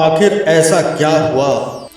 आखिर ऐसा क्या हुआ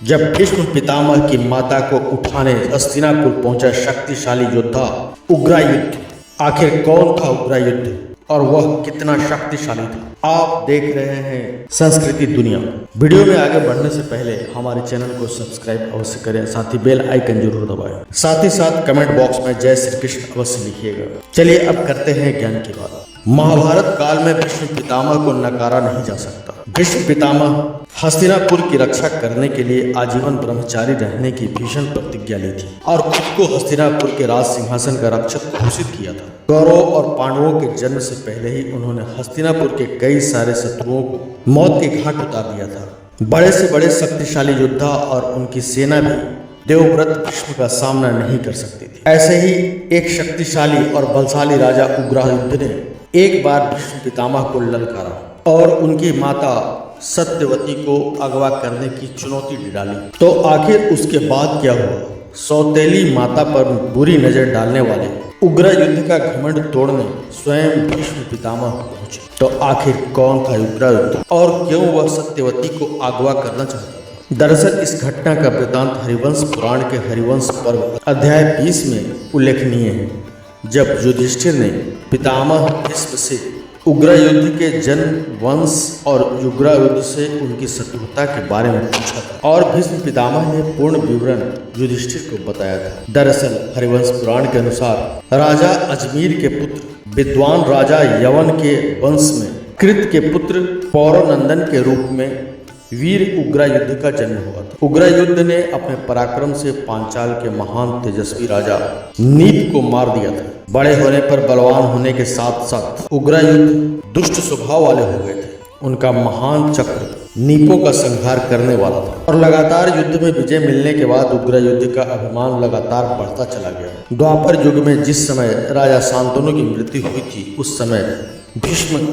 जब भीष्म पितामह की माता को उठाने हस्तिनापुर पहुंचा शक्तिशाली योद्धा उग्रायुध। आखिर कौन था उग्रायुध और वह कितना शक्तिशाली था? आप देख रहे हैं संस्कृति दुनिया। वीडियो में आगे बढ़ने से पहले हमारे चैनल को सब्सक्राइब अवश्य करें, साथ ही बेल आइकन जरूर दबाएं। साथ ही साथ कमेंट बॉक्स में जय श्री कृष्ण अवश्य लिखिएगा। चलिए अब करते हैं ज्ञान की बात। महाभारत काल में भीष्म पितामह को नकारा नहीं जा सकता। भीष्म पितामह हस्तिनापुर की रक्षा करने के लिए आजीवन ब्रह्मचारी रहने की भीषण प्रतिज्ञा ली थी और खुद को हस्तिनापुर के राज सिंहासन का रक्षक घोषित किया था। कौरव और पांडवों के जन्म से पहले ही उन्होंने हस्तिनापुर के कई सारे शत्रुओं को मौत के घाट उतार दिया था। बड़े से बड़े शक्तिशाली योद्धा और उनकी सेना भी देवव्रत भीष्म का सामना नहीं कर सकती थी। ऐसे ही एक शक्तिशाली और बलशाली राजा उग्रायुध ने एक बार भीष्म पितामह को ललकारा और उनकी माता सत्यवती को अगवा करने की चुनौती डाली। तो आखिर उसके बाद क्या हुआ? सौतेली माता पर बुरी नजर डालने वाले उग्रायुध का घमंड तोड़ने स्वयं भीष्म पितामह पहुंचे। तो आखिर कौन था उग्रायुध और क्यों वह सत्यवती को अगवा करना चाहता था? दरअसल इस घटना का वृतांत हरिवंश पुराण के हरिवंश पर्व अध्याय 20 में उल्लेखनीय है, जब युधिष्ठिर ने पितामह भीष्म से उग्रायुध के जन्म, वंश और उग्रायुध से उनकी शत्रुता के बारे में पूछा था और भीष्म पितामह ने पूर्ण विवरण युधिष्ठिर को बताया था। दरअसल हरिवंश पुराण के अनुसार राजा अजमीर के पुत्र विद्वान राजा यवन के वंश में कृत के पुत्र पौरनंदन के रूप में वीर उग्रायुध का जन्म हुआ था। उग्रायुध ने अपने पराक्रम से पांचाल के महान तेजस्वी राजा नीप को मार दिया था। बड़े होने पर बलवान होने के साथ साथ उग्रायुध दुष्ट स्वभाव वाले हो गए थे। उनका महान चक्र नीपों का संहार करने वाला था और लगातार युद्ध में विजय मिलने के बाद उग्रायुध का अभिमान लगातार बढ़ता चला गया। द्वापर युग में जिस समय राजा शांतनु की मृत्यु हुई थी, उस समय भीष्म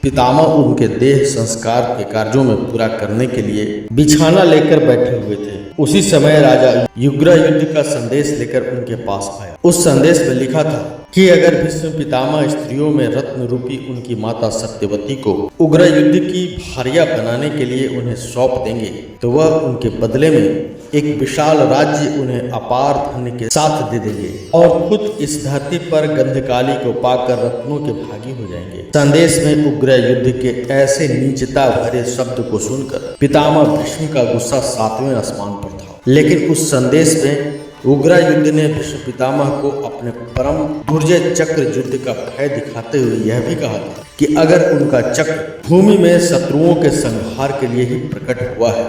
पितामह उनके देह संस्कार के कार्यों में पूरा करने के लिए बिछाना लेकर बैठे हुए थे। उसी समय राजा उग्रायुध का संदेश लेकर उनके पास आया। उस संदेश में लिखा था कि अगर भीष्म पितामह स्त्रियों में रत्न रूपी उनकी माता सत्यवती को उग्रायुध की भार्या बनाने के लिए उन्हें सौंप देंगे तो वह उनके बदले में एक विशाल राज्य उन्हें अपार धन के साथ दे देंगे और खुद इस धरती पर गंधकाली को पाकर रत्नों के भागी हो जाएंगे। संदेश में उग्रायुध के ऐसे नीचता भरे शब्द को सुनकर पितामह भीष्म का गुस्सा 7वें आसमान पर था। लेकिन उस संदेश में उग्रायुध ने भीष्म पितामह को अपने परम दुर्जय चक्र युद्ध का भय दिखाते हुए यह भी कहा था कि अगर उनका चक्र भूमि में शत्रुओं के संहार के लिए ही प्रकट हुआ है,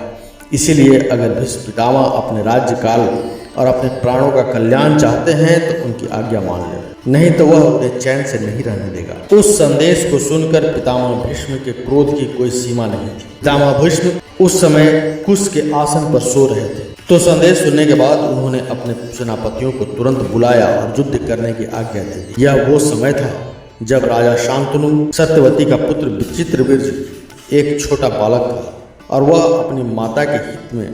इसीलिए अगर भीष्म पितामह अपने राज्य काल और अपने प्राणों का कल्याण चाहते हैं तो उनकी आज्ञा मान ले, नहीं तो वह उन्हें चैन से नहीं रहने देगा। उस संदेश को सुनकर पितामह भीष्म के क्रोध की कोई सीमा नहीं थी। पितामह भीष्म उस समय कुश के आसन पर सो रहे थे। तो संदेश सुनने के बाद उन्होंने अपने सेनापतियों को तुरंत बुलाया और युद्ध करने की आज्ञा दी। यह वो समय था जब राजा शांतनु सत्यवती का पुत्र विचित्रवीर्य एक छोटा बालक था और वह अपनी माता के हित में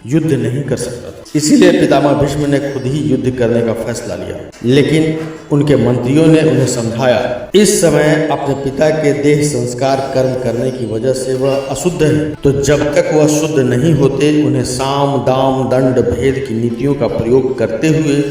युद्ध नहीं कर सकता था। इसीलिए पितामह भीष्म ने खुद ही युद्ध करने का फैसला लिया, लेकिन उनके मंत्रियों ने उन्हें समझाया इस समय अपने पिता के देह संस्कार कर्म करने की वजह से वह अशुद्ध है, तो जब तक वह शुद्ध नहीं होते उन्हें साम दाम दंड भेद की नीतियों का प्रयोग करते हुए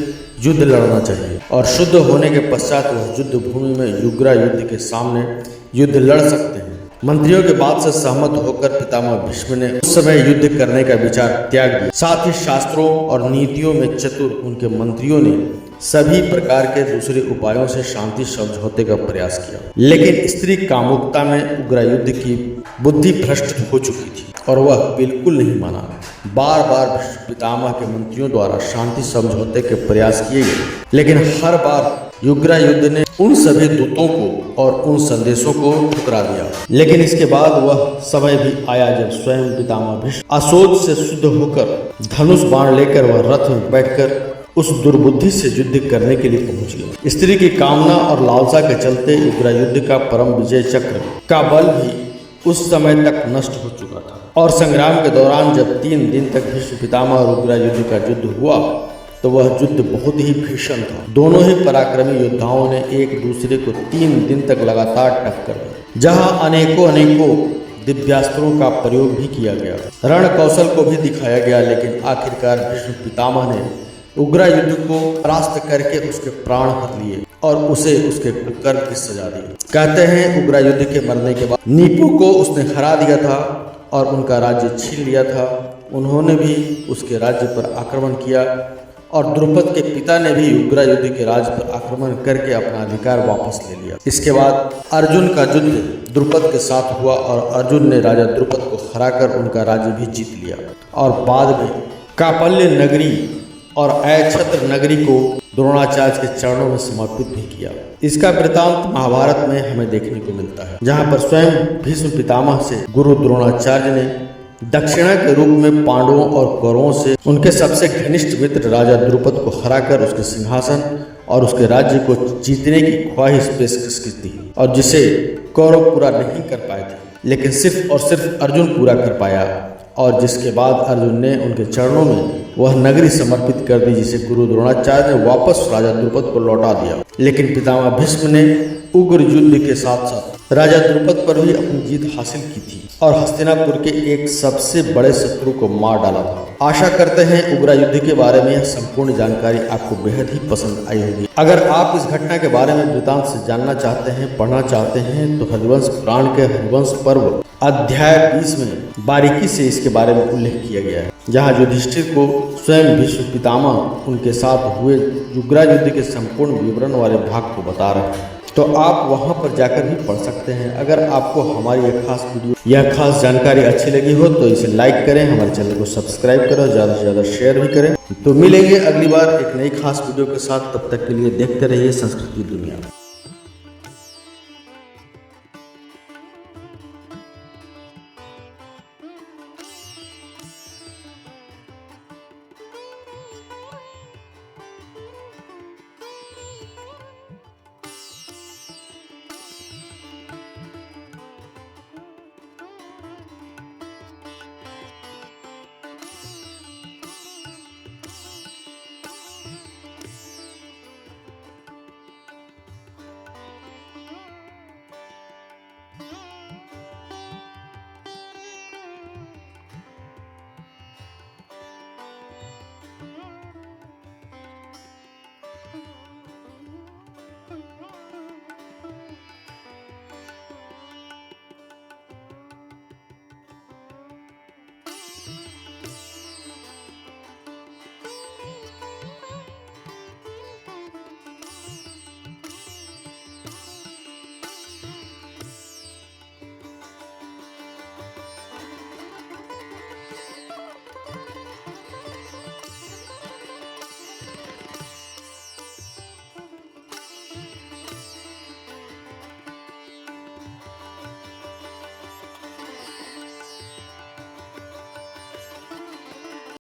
युद्ध लड़ना चाहिए और शुद्ध होने के पश्चात वह युद्ध भूमि में उग्रायुध के सामने युद्ध लड़ सकते हैं। मंत्रियों के बात से सहमत होकर पितामह भीष्म ने उस समय युद्ध करने का विचार त्याग दिया। साथ ही शास्त्रों और नीतियों में चतुर उनके मंत्रियों ने सभी प्रकार के दूसरे उपायों से शांति समझौते का प्रयास किया, लेकिन स्त्री कामुकता में उग्रायुध की बुद्धि भ्रष्ट हो चुकी थी और वह बिल्कुल नहीं माना। बार बार भीष्म पितामह के मंत्रियों द्वारा शांति समझौते के प्रयास किए गए, लेकिन हर बार उग्रायुध ने उन सभी दूतों को और उन संदेशों को ठुकरा दिया। लेकिन इसके बाद वह समय भी आया जब स्वयं पितामह भीष्म अशोच से शुद्ध होकर धनुष बाण लेकर वह रथ में बैठकर उस दुर्बुद्धि से युद्ध करने के लिए पहुंच गए। स्त्री की कामना और लालसा के चलते उग्रायुध का परम विजय चक्र का बल भी उस समय तक नष्ट हो चुका था और संग्राम के दौरान जब 3 दिन तक भीष्म पितामह और उग्रायुध का युद्ध हुआ तो वह युद्ध बहुत ही भीषण था। दोनों ही पराक्रमी योद्धाओं ने एक दूसरे को 3 दिन तक लगातार टक्कर दी, जहां अनेकों दिव्यास्त्रों का प्रयोग भी किया गया, रण कौशल को भी दिखाया गया, लेकिन आखिरकार भीष्म पितामह ने उग्र युद्ध को परास्त करके उसके प्राण हर लिए और उसे उसके कुकर्म की सजा दी। कहते हैं उग्र युद्ध के मरने के बाद नीपु को उसने हरा दिया था और उनका राज्य छीन लिया था। उन्होंने भी उसके राज्य पर आक्रमण किया और द्रुपद के पिता ने भी उग्र युद्ध के राज्य पर आक्रमण करके अपना अधिकार वापस ले लिया। इसके बाद अर्जुन का युद्ध द्रुपद के साथ हुआ और अर्जुन ने राजा द्रुपद को हराकर उनका राज्य भी जीत लिया और बाद में कापल्य नगरी और अयच्छत्र नगरी को द्रोणाचार्य के चरणों में समर्पित भी किया। इसका वृतांत महाभारत में हमें देखने को मिलता है, जहां पर स्वयं भीष्म पितामह से गुरु द्रोणाचार्य ने दक्षिणा के रूप में पांडवों और कौरवों से उनके सबसे घनिष्ठ मित्र राजा द्रुपद को हराकर उसके सिंहासन और उसके राज्य को जीतने की ख्वाहिश पेशकश की थी, और जिसे कौरव पूरा नहीं कर पाए थे, लेकिन सिर्फ और सिर्फ अर्जुन पूरा कर पाया। और जिसके बाद अर्जुन ने उनके चरणों में वह नगरी समर्पित कर दी, जिसे गुरु द्रोणाचार्य ने वापस राजा द्रुपद को लौटा दिया। लेकिन पितामह भीष्म ने उग्र युद्ध के साथ साथ राजा द्रुपद पर भी अपनी जीत हासिल की थी और हस्तिनापुर के एक सबसे बड़े शत्रु को मार डाला था। आशा करते हैं उग्र युद्ध के बारे में यह संपूर्ण जानकारी आपको बेहद ही पसंद आई होगी। अगर आप इस घटना के बारे में वृतांत से जानना चाहते हैं, पढ़ना चाहते हैं, तो हरिवंश पुराण के हरिवंश पर्व अध्याय 20 में बारीकी से इसके बारे में उल्लेख किया गया है, जहाँ युधिष्ठिर को स्वयं भीष्म पितामह उनके साथ हुए उग्र युद्ध के संपूर्ण विवरण वाले भाग को बता रहे हैं। तो आप वहां पर जाकर भी पढ़ सकते हैं। अगर आपको हमारी यह खास जानकारी अच्छी लगी हो तो इसे लाइक करें, हमारे चैनल को सब्सक्राइब करें और ज़्यादा से ज़्यादा शेयर भी करें। तो मिलेंगे अगली बार एक नई खास वीडियो के साथ, तब तक के लिए देखते रहिए संस्कृति दुनिया।